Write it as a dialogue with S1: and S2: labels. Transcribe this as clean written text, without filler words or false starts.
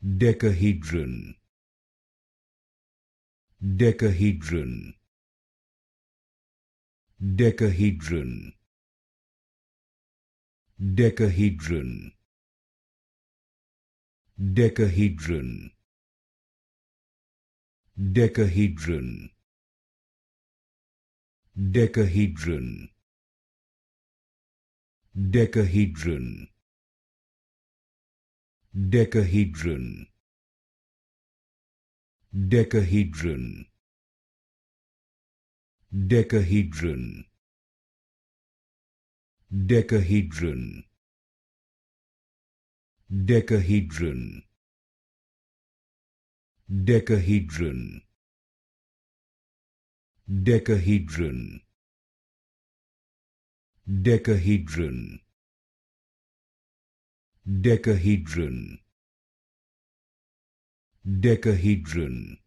S1: Decahedron. Decahedron. Decahedron. Decahedron. Decahedron. Decahedron. Decahedron. Decahedron. Decahedron. Decahedron. Decahedron. Decahedron. Decahedron. Decahedron. Decahedron. Decahedron. Decahedron. Decahedron.